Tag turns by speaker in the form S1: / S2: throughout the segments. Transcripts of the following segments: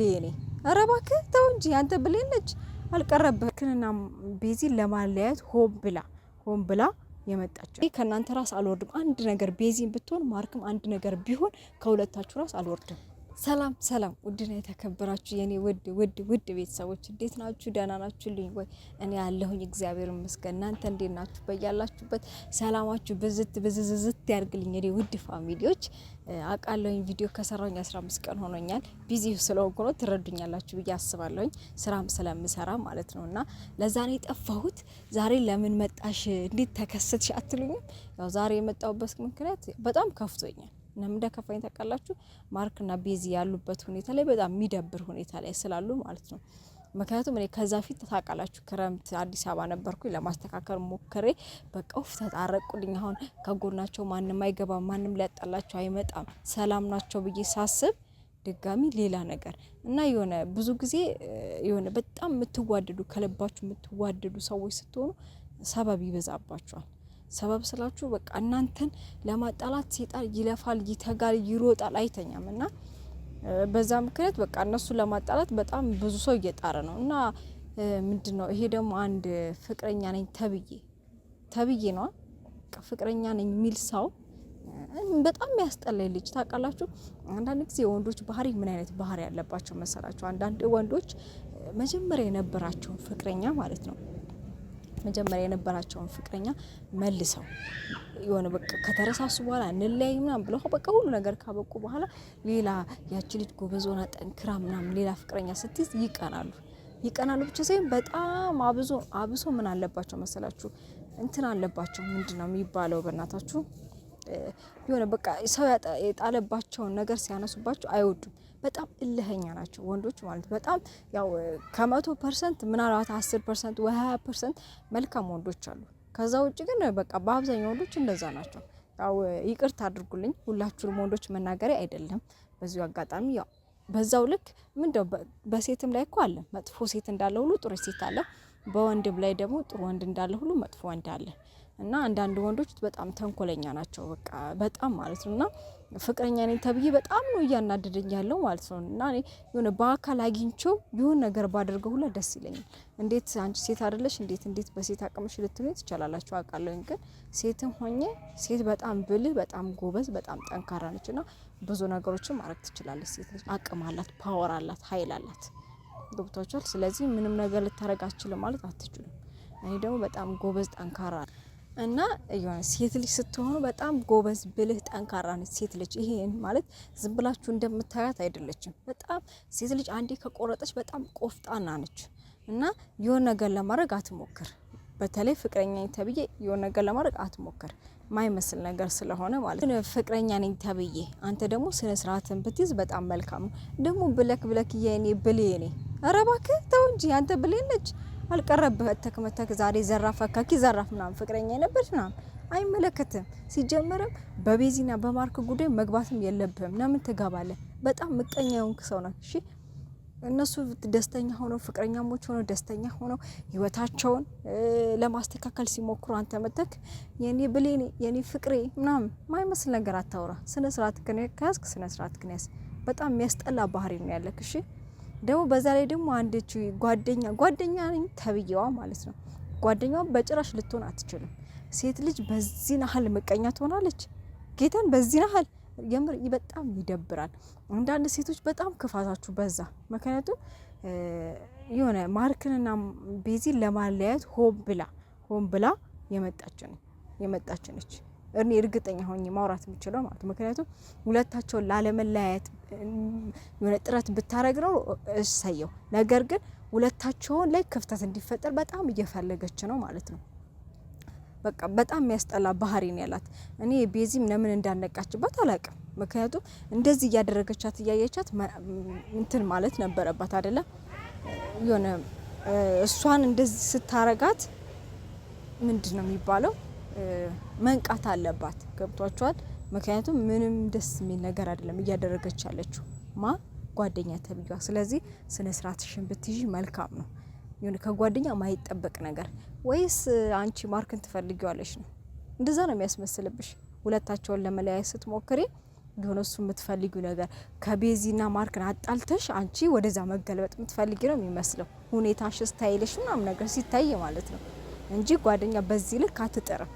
S1: ዴኔ አረባከ ተው እንጂ አንተ ብለነች አልቀረበክንና ቤዚን ለማለያየት ሆም ብላ የመጣችው ከናንተ ራስ አልወርድም። አንድ ነገር ቤዚን ብትሆን ማርክም አንድ ነገር ቢሆን ከሁለታችሁ ራስ አልወርድም። ሰላም ውድና የተከበራችሁ የኔ ውድ ቤተሰቦች እንዴት ናችሁ? ደህና ናችሁልኝ ወይ? እኔ ያለሁኝ እግዚአብሔር ይመስገን። እናንተ እንዴት ናችሁ? በያላችሁበት ሰላማችሁ ብዝዝት ያርግልኝ። የኔ ውድ ፋሚሊዎች አቃለሁኝ ቪዲዮ ከሰራሁኝ 15 ቀን ሆኖኛል። ቢዚ ስለሆንኩ ነው ትረዱኛላችሁ ብዬ አስባለሁኝ። ስራም ስለምሰራ ማለት ነውና ለዛ ነው የጠፋሁት። ዛሬ ለምን መጣሽ እንዴት ተከሰትሽ አትሉኝም? ያው ዛሬ የመጣሁበት ምክንያት በጣም ከፍቶኛል። ለምን እንደከፋኝ ታውቃላችሁ? ማርክና ቤዚ ያሉበት ሁኔታ ላይ በጣም የሚደብር ሁኔታ ላይ ስላሉ ማለት ነው። ምክንያቱም እኔ ከዛ ፊት ታውቃላችሁ ክረምት አዲስ አበባ ነበርኩኝ። ለማስተካከል ሞክሬ በቃ ተጣረቁልኝ። አሁን ከጎናቸው ማንም አይገባም፣ ማንም ሊያጣላቸው አይመጣም፣ ሰላም ናቸው ብዬ ሳስብ ድጋሚ ሌላ ነገር እና የሆነ ብዙ ጊዜ የሆነ በጣም የምትዋደዱ ከልባችሁ የምትዋደዱ ሰዎች ስትሆኑ ሰበብ ይበዛባችኋል። ሰበብ ስላችሁ በቃ እናንተን ለማጣላት ሴጣን ይለፋል፣ ይተጋል፣ ይሮጣል፣ አይተኛም እና በዛ ምክንያት በቃ እነሱ ለማጣላት በጣም ብዙ ሰው እየጣረ ነው እና ምንድነው ይሄ ደግሞ አንድ ፍቅረኛ ነኝ ተብዬ ነው ፍቅረኛ ነኝ የሚል ሰው በጣም ያስጠላል ልጅ ታውቃላችሁ። አንዳንድ ጊዜ የወንዶች ባህሪ ምን አይነት ባህሪ ያለባቸው መሰላችሁ? አንዳንድ ወንዶች መጀመሪያ የነበራቸውን ፍቅረኛ ማለት ነው መጀመሪያ የነበራቸውን ፍቅረኛ መልሰው የሆነ በቃ ከተረሳሱ በኋላ እንለያይ ምናምን ብለው በቃ ሁሉ ነገር ካበቁ በኋላ ሌላ ያቺ ልጅ ጎበዞና ጠንክራ ምናምን ሌላ ፍቅረኛ ስትይዝ ይቀናሉ ብቻ ሳይሆን በጣም አብሶ ምን አለባቸው መሰላችሁ? እንትን አለባቸው ምንድነው የሚባለው በእናታችሁ የሆነ በቃ ሰው የጣለባቸውን ነገር ሲያነሱባቸው አይወዱም። በጣም እልህኛ ናቸው ወንዶች ማለት በጣም ያው ከ100% ምናልባት 10% ወይ 20% መልካም ወንዶች አሉ። ከዛ ውጭ ግን በቃ በአብዛኛው ወንዶች እንደዛ ናቸው። ያው ይቅርታ አድርጉልኝ ሁላችሁም ወንዶች መናገሬ አይደለም። በዚሁ አጋጣሚ ያው በዛው ልክ ምንድነው በሴትም ላይ እኮ አለ መጥፎ ሴት እንዳለ ሁሉ ጥሩ ሴት አለ። በወንድም ላይ ደግሞ ጥሩ ወንድ እንዳለ ሁሉ መጥፎ ወንድ አለ። እና አንዳንድ ወንዶች በጣም ተንኮለኛ ናቸው በቃ በጣም ማለት ነውና ፍቅረኛ ነኝ ተብዬ በጣም ነው እያናደደኝ ያለው ማለት ነው። እና እኔ የሆነ በአካል አግኝቼው ይሁን ነገር ባደርገው ሁላ ደስ ይለኛል። እንዴት አንቺ ሴት አይደለሽ እንዴት በሴት አቅምሽ ልትሆኚ ትችላላችሁ አውቃለሁ። ግን ሴትም ሆኜ ሴት በጣም ብልህ በጣም ጎበዝ በጣም ጠንካራ ነችና ብዙ ነገሮችን ማድረግ ትችላለች። ሴት ልጅ አቅም አላት፣ ፓወር አላት፣ ኃይል አላት። ገብቷችኋል? ስለዚህ ምንም ነገር ልታረግ አትችልም ማለት አትችሉም። እኔ ደግሞ በጣም ጎበዝ ጠንካራ እና የሆነ ሴት ልጅ ስትሆኑ በጣም ጎበዝ ብልህ ጠንካራ ነች ሴት ልጅ። ይሄን ማለት ዝም ብላችሁ እንደምታያት አይደለችም። በጣም ሴት ልጅ አንዴ ከቆረጠች በጣም ቆፍጣና ነች እና የሆነ ነገር ለማድረግ አትሞክር። በተለይ ፍቅረኛ ነኝ ተብዬ የሆነ ነገር ለማድረግ አትሞክር። ማይመስል ነገር ስለሆነ ማለት ነው። ፍቅረኛ ነኝ ተብዬ አንተ ደግሞ ስነ ስርዓትን ብትይዝ በጣም መልካም ነው። ደግሞ ብለክ የኔ ብሌኔ አረባከ ተው እንጂ አንተ ብሌነች አልቀረበህ ተከመተክ ዛሬ ዘራፍ አካኪ ዘራፍ ምናምን ፍቅረኛ የነበርሽ ምናምን አይመለከትም። ሲጀመርም በቤዚና በማርክ ጉዳይ መግባትም የለብህም። ለምን ትገባለህ? በጣም ምቀኛ የሆንክ ሰው ነህ። እሺ እነሱ ደስተኛ ሆነው ፍቅረኛሞች ሆነው ደስተኛ ሆነው ህይወታቸውን ለማስተካከል ሲሞክሩ አንተ መተክ የኔ ብሌኔ የኔ ፍቅሬ ምናምን ማይመስል ነገር አታውራ። ስነ ስርዓት ከያዝክ ስነ ስርዓት ከያዝ። በጣም የሚያስጠላ ባህሪ ነው ያለክ። እሺ ደግሞ በዛ ላይ ደግሞ አንዴች ጓደኛ ነኝ ተብዬዋ ማለት ነው። ጓደኛዋ በጭራሽ ልትሆን አትችልም። ሴት ልጅ በዚህ ናህል ምቀኛ ትሆናለች? ጌታን በዚህ ናህል የምር በጣም ይደብራል። አንዳንድ ሴቶች በጣም ክፋታችሁ በዛ። ምክንያቱም የሆነ ማርክንና ቤዚን ለማለያየት ሆም ብላ የመጣች ነች። እኔ እርግጠኛ ሆኜ ማውራት የምችለው ማለት ምክንያቱም ሁለታቸውን ላለመለያየት የሆነ ጥረት ብታረግ ነው እሰየው። ነገር ግን ሁለታቸውን ላይ ክፍተት እንዲፈጠር በጣም እየፈለገች ነው ማለት ነው። በቃ በጣም የሚያስጠላ ባህሪ ነው ያላት። እኔ ቤዚም ለምን እንዳነቃችባት አላውቅም። ምክንያቱም እንደዚህ እያደረገቻት እያየቻት እንትን ማለት ነበረባት አይደለ? የሆነ እሷን እንደዚህ ስታረጋት ምንድነው የሚባለው መንቃት አለባት። ገብቷቸዋል? ምክንያቱም ምንም ደስ የሚል ነገር አይደለም እያደረገች ያለችው ጓደኛ ተብዬዋ። ስለዚህ ስነ ስርዓትሽን ብትይዢ መልካም ነው። የሆነ ከጓደኛ ማይጠበቅ ነገር ወይስ አንቺ ማርክን ትፈልጊዋለሽ ነው? እንደዛ ነው የሚያስመስልብሽ። ሁለታቸውን ለመለያየት ስትሞክሪ የሆነ እሱ የምትፈልጊው ነገር ከቤዚና ማርክን አጣልተሽ አንቺ ወደዛ መገልበጥ የምትፈልጊ ነው የሚመስለው ሁኔታሽ፣ ስታይልሽ ምናምን ነገር ሲታይ ማለት ነው እንጂ ጓደኛ በዚህ ልክ አትጥርም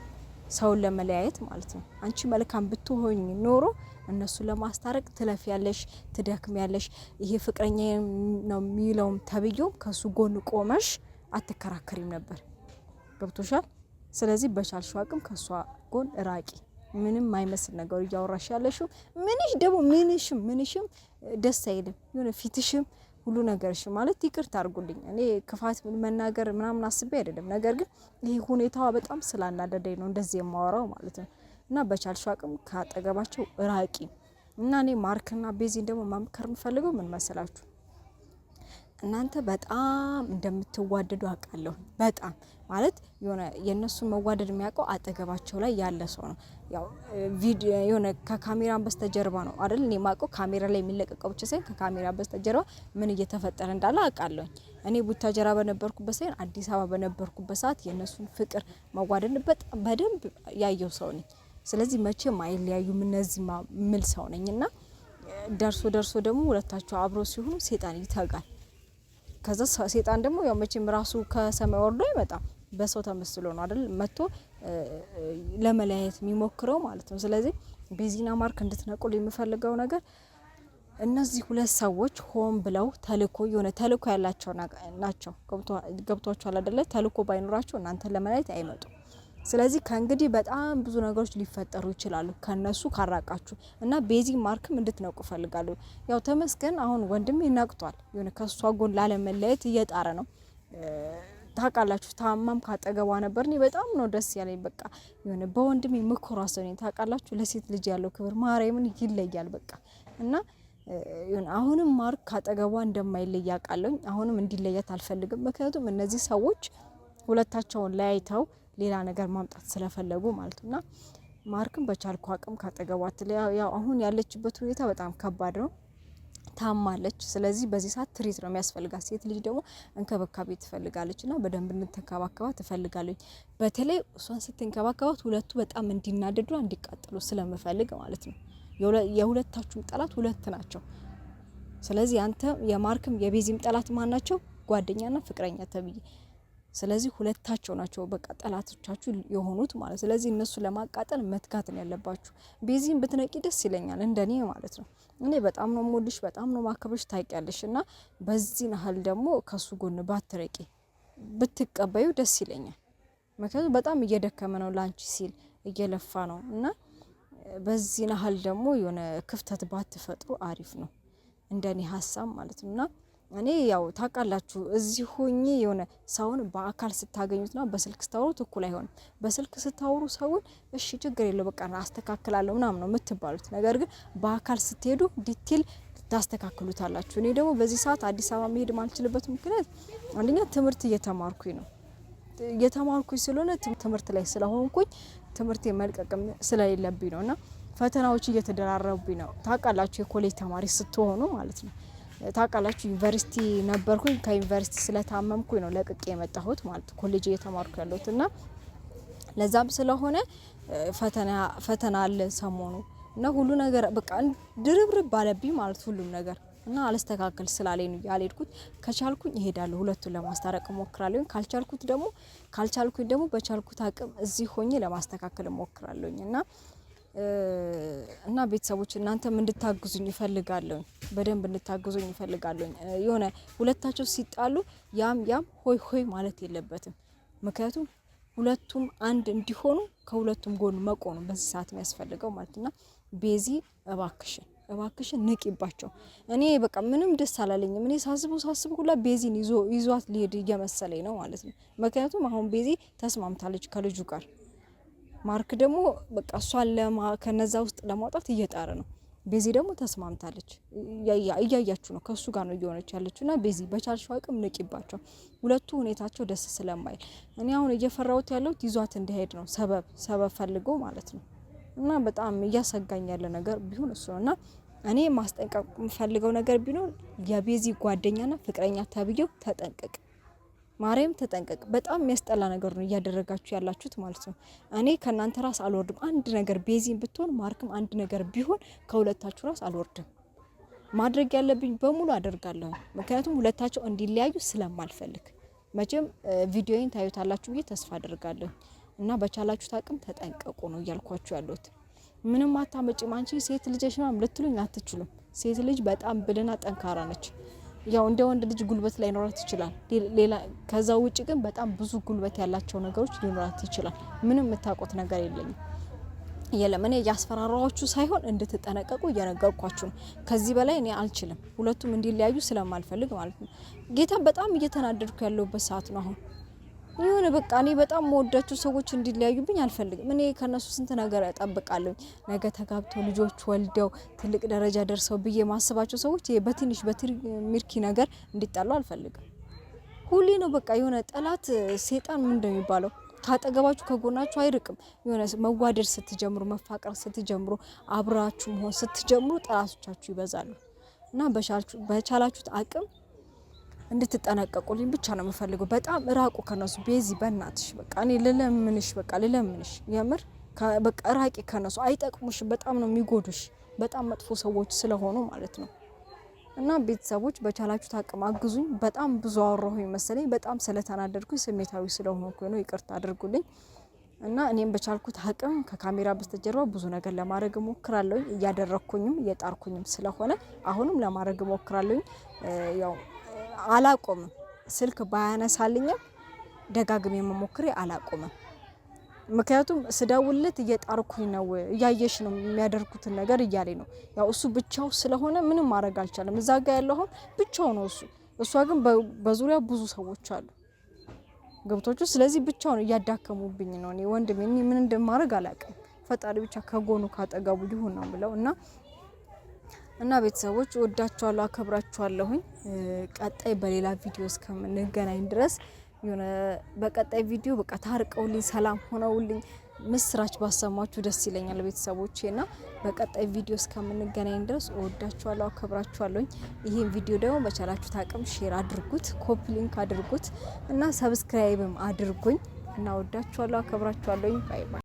S1: ሰውን ለመለያየት ማለት ነው። አንቺ መልካም ብትሆኝ ኖሮ እነሱ ለማስታረቅ ትለፊያለሽ፣ ትደክሚያለሽ። ይሄ ፍቅረኛ ነው የሚለውም ተብዬው ከሱ ጎን ቆመሽ አትከራከሪም ነበር። ገብቶሻል? ስለዚህ በቻልሽው አቅም ከሷ ጎን ራቂ። ምንም አይመስል ነገር እያወራሽ ያለሽው ምንሽም ደስ አይልም። የሆነ ፊትሽም ሁሉ ነገርሽ ማለት ይቅርታ አድርጉልኝ፣ እኔ ክፋት መናገር ምናምን አስቤ አይደለም። ነገር ግን ይሄ ሁኔታዋ በጣም ስላናደደኝ ነው እንደዚህ የማወራው ማለት ነው። እና በቻልሽው አቅም ካጠገባቸው ራቂ። እና እኔ ማርክና ቤዚን ደግሞ ማምከር የምፈልገው ምን መሰላችሁ? እናንተ በጣም እንደምትዋደዱ አውቃለሁ። በጣም ማለት የሆነ የነሱን መዋደድ የሚያውቀው አጠገባቸው ላይ ያለ ሰው ነው። ያው ቪዲዮ የሆነ ከካሜራ በስተጀርባ ነው አይደል? እኔ ማውቀው ካሜራ ላይ የሚለቀቀው ብቻ ሳይሆን ከካሜራ በስተጀርባ ምን እየተፈጠረ እንዳለ አውቃለሁ። እኔ ቡታጀራ በነበርኩበት ሳይሆን አዲስ አበባ በነበርኩበት ሰዓት የነሱን ፍቅር መዋደድ በጣም በደንብ ያየው ሰው ነኝ። ስለዚህ መቼም አይለያዩም እነዚህ ምል ሰው ነኝና ደርሶ ደግሞ ሁለታቸው አብሮ ሲሆኑ ሴጣን ይተጋል። ከዛ ሴጣን ደግሞ ያው መቼም ራሱ ከሰማይ ወርዶ አይመጣም፣ በሰው ተመስሎ ነው አይደል መጥቶ ለመለያየት የሚሞክረው ማለት ነው። ስለዚህ ቤዚና ማርክ እንድትነቁል የምፈልገው ነገር እነዚህ ሁለት ሰዎች ሆን ብለው የሆነ ተልእኮ ያላቸው ናቸው። ገብቷቸዋል አይደለ? ተልእኮ ባይኖራቸው እናንተ ለመለያየት አይመጡም። ስለዚህ ከእንግዲህ በጣም ብዙ ነገሮች ሊፈጠሩ ይችላሉ ከነሱ ካራቃችሁ እና ቤዚ ማርክም እንድትነቁ ፈልጋለሁ። ያው ተመስገን አሁን ወንድሜ ነቅቷል። የሆነ ከሷ ጎን ላለመለየት እየጣረ ነው። ታውቃላችሁ፣ ታማም ካጠገቧ ነበር። እኔ በጣም ነው ደስ ያለኝ። በቃ የሆነ በወንድሜ ምኮራ ሰው ነኝ። ታውቃላችሁ፣ ለሴት ልጅ ያለው ክብር ማርያምን ይለያል። በቃ እና አሁንም ማርክ ካጠገቧ እንደማይለይ አውቃለሁ። አሁንም እንዲለያት አልፈልግም። ምክንያቱም እነዚህ ሰዎች ሁለታቸውን ለያይተው ሌላ ነገር ማምጣት ስለፈለጉ ማለት ነውና ማርክም በቻልኩ አቅም ካጠገቧት ያው አሁን ያለችበት ሁኔታ በጣም ከባድ ነው። ታማለች። ስለዚህ በዚህ ሰዓት ትሪት ነው የሚያስፈልጋት። ሴት ልጅ ደግሞ እንክብካቤ ትፈልጋለችና በደንብ እንድትንከባከባት ትፈልጋለች። በተለይ እሷን ስትንከባከባት ሁለቱ በጣም እንዲናደዱ እንዲቃጠሉ ስለምፈልግ ማለት ነው። የሁለታችሁም ጠላት ሁለት ናቸው። ስለዚህ አንተ የማርክም የቤዚም ጠላት ማን ናቸው? ጓደኛና ፍቅረኛ ተብዬ። ስለዚህ ሁለታቸው ናቸው በቃ ጠላቶቻችሁ የሆኑት ማለት። ስለዚህ እነሱ ለማቃጠል መትጋት ነው ያለባችሁ። ቤዚን ብትነቂ ደስ ይለኛል እንደኔ ማለት ነው። እኔ በጣም ነው ሞልሽ፣ በጣም ነው ማከብሽ ታውቂያለሽ። እና በዚህ ናህል ደግሞ ከሱ ጎን ባትረቂ ብትቀበዩ ደስ ይለኛል። ምክንያቱም በጣም እየደከመ ነው ላንቺ ሲል እየለፋ ነው እና በዚህ ናህል ደግሞ የሆነ ክፍተት ባትፈጥሩ አሪፍ ነው እንደኔ ሀሳብ ማለት ነውና እኔ ያው ታውቃላችሁ እዚህ ሆኜ የሆነ ሰውን በአካል ስታገኙትና በስልክ ስታወሩት እኩል አይሆንም። በስልክ ስታወሩ ሰውን እሺ ችግር የለው በቃ አስተካክላለሁ ምናምን ነው የምትባሉት። ነገር ግን በአካል ስትሄዱ ዲቴል ታስተካክሉታላችሁ። እኔ ደግሞ በዚህ ሰዓት አዲስ አበባ መሄድ ማልችልበት ምክንያት አንደኛ ትምህርት እየተማርኩኝ ስለሆነ ትምህርት ላይ ስለሆንኩኝ ትምህርት መልቀቅም ስለሌለብኝ ነውና ፈተናዎች እየተደራረቡኝ ነው። ታውቃላችሁ የኮሌጅ ተማሪ ስትሆኑ ማለት ነው። ታውቃላችሁ ዩኒቨርሲቲ ነበርኩኝ። ከዩኒቨርሲቲ ስለታመምኩኝ ነው ለቅቄ የመጣሁት ማለት ኮሌጅ እየተማርኩ ያለሁትና ለዛም ስለሆነ ፈተና አለ ሰሞኑ እና ሁሉ ነገር በቃ ድርብርብ ባለብኝ ማለት ሁሉም ነገር እና አለስተካከል ስላለኝ ነው ያልሄድኩት። ከቻልኩኝ እሄዳለሁ፣ ሁለቱን ለማስታረቅ እሞክራለሁ። ካልቻልኩኝ ደግሞ በቻልኩት አቅም እዚህ ሆኜ ለማስተካከል እሞክራለሁኝ እና ቤተሰቦች እናንተም እንድታግዙኝ ይፈልጋለሁ። በደንብ እንድታግዙኝ ይፈልጋለሁ። የሆነ ሁለታቸው ሲጣሉ ያም ሆይ ማለት የለበትም። ምክንያቱም ሁለቱም አንድ እንዲሆኑ ከሁለቱም ጎን መቆም ነው በዚህ ሰዓት የሚያስፈልገው ማለትና ቤዚ እባክሽን ንቂባቸው። እኔ በቃ ምንም ደስ አላለኝም። እኔ ሳስቡ ሁላ ቤዚን ይዟት ሊሄድ እየመሰለኝ ነው ማለት ነው። ምክንያቱም አሁን ቤዚ ተስማምታለች ከልጁ ጋር። ማርክ ደግሞ በቃ እሷን ከነዛ ውስጥ ለማውጣት እየጣረ ነው። ቤዚ ደግሞ ተስማምታለች። እያያችሁ ነው ከሱ ጋር ነው እየሆነች ያለችውና ቤዚ በቻልሽው አቅም ንቂባቸው። ሁለቱ ሁኔታቸው ደስ ስለማይል እኔ አሁን እየፈራሁት ያለሁት ይዟት እንዲሄድ ነው። ሰበብ ፈልጎ ማለት ነው። እና በጣም እያሰጋኝ ያለ ነገር ቢሆን እሱ ነውና እኔ ማስጠንቀቅ የምፈልገው ነገር ቢኖር የቤዚ ጓደኛና ፍቅረኛ ተብዬው ተጠንቀቅ ማርያም ተጠንቀቅ። በጣም የሚያስጠላ ነገር ነው እያደረጋችሁ ያላችሁት ማለት ነው። እኔ ከእናንተ ራስ አልወርድም። አንድ ነገር ቤዚን ብትሆን ማርክም አንድ ነገር ቢሆን ከሁለታችሁ ራስ አልወርድም። ማድረግ ያለብኝ በሙሉ አደርጋለሁ። ምክንያቱም ሁለታቸው እንዲለያዩ ስለማልፈልግ። መቼም ቪዲዮዬን ታዩታላችሁ ብዬ ተስፋ አደርጋለሁ እና በቻላችሁት አቅም ተጠንቀቁ ነው እያልኳችሁ ያለሁት። ምንም አታመጪም አንቺ ሴት ልጅሽ ነው ልትሉኝ አትችሉም። ሴት ልጅ በጣም ብልና ጠንካራ ነች። ያው እንደ ወንድ ልጅ ጉልበት ላይ ኖራት ይችላል። ሌላ ከዛ ውጪ ግን በጣም ብዙ ጉልበት ያላቸው ነገሮች ሊኖራት ይችላል። ምንም የምታውቁት ነገር የለም። እኔ ያስፈራራችሁ ሳይሆን እንድትጠነቀቁ እየነገርኳችሁ ነው። ከዚህ በላይ እኔ አልችልም። ሁለቱም እንዲለያዩ ስለማልፈልግ ማለት ነው። ጌታ በጣም እየተናደድኩ ያለሁበት ሰዓት ነው አሁን። ይሁን በቃ እኔ በጣም መወዳቸው ሰዎች እንዲለያዩብኝ አልፈልግም። እኔ ከነሱ ስንት ነገር እጠብቃለሁ። ነገ ተጋብተው ልጆች ወልደው ትልቅ ደረጃ ደርሰው ብዬ ማስባቸው ሰዎች በትንሽ በትርሚርኪ ነገር እንዲጣሉ አልፈልግም። ሁሌ ነው በቃ የሆነ ጠላት ሴጣን ምን እንደሚባለው ካጠገባችሁ ከጎናችሁ አይርቅም። የሆነ መዋደድ ስትጀምሩ፣ መፋቀር ስትጀምሩ፣ አብራችሁ መሆን ስትጀምሩ ጠላቶቻችሁ ይበዛሉ እና በቻላችሁት አቅም እንድትጠነቀቁልኝ ብቻ ነው የምፈልገው። በጣም ራቁ ከነሱ። ቤዚ በእናትሽ በቃ እኔ ልለምንሽ የምር በቃ ራቂ ከነሱ። አይጠቅሙሽ፣ በጣም ነው የሚጎዱሽ። በጣም መጥፎ ሰዎች ስለሆኑ ማለት ነው። እና ቤተሰቦች በቻላችሁት አቅም አግዙኝ። በጣም ብዙ አወራሁኝ መሰለኝ። በጣም ስለተናደድኩኝ ስሜታዊ ስለሆንኩኝ ነው። ይቅርታ አድርጉልኝ። እና እኔም በቻልኩት አቅም ከካሜራ በስተጀርባ ብዙ ነገር ለማድረግ እሞክራለሁ። እያደረኩኝም እየጣርኩኝም ስለሆነ አሁንም ለማድረግ እሞክራለሁ። ያው አላቆምም። ስልክ ባያነሳልኝም ደጋግሜ መሞክሬ አላቆምም። ምክንያቱም ስደውልለት እየጣርኩኝ ነው፣ እያየሽ ነው የሚያደርጉትን ነገር እያለኝ ነው። ያው እሱ ብቻው ስለሆነ ምንም ማድረግ አልቻለም። እዛ ጋር ያለው አሁን ብቻው ነው እሷ ግን በዙሪያ ብዙ ሰዎች አሉ ገብቶቹ። ስለዚህ ብቻውን እያዳከሙብኝ ነው። እኔ ወንድሜ ምን እንደማድረግ አላውቅም። ፈጣሪ ብቻ ከጎኑ ካጠገቡ ይሁን ነው ብለው እና ቤተሰቦች ወዳችኋለሁ፣ አከብራችኋለሁኝ። ቀጣይ በሌላ ቪዲዮ እስከምንገናኝ ድረስ በቀጣይ ቪዲዮ በቃ ታርቀውልኝ ሰላም ሆነውልኝ ምስራች ባሰማችሁ ደስ ይለኛል ቤተሰቦቼና በቀጣይ ቪዲዮ እስከምንገናኝ ድረስ ወዳችኋለሁ፣ አከብራችኋለሁኝ። ይሄን ቪዲዮ ደግሞ በቻላችሁት አቅም ሼር አድርጉት፣ ኮፒ ሊንክ አድርጉት እና ሰብስክራይብም አድርጉኝ እና ወዳችኋለሁ፣ አከብራችኋለሁኝ። ባይ ባይ።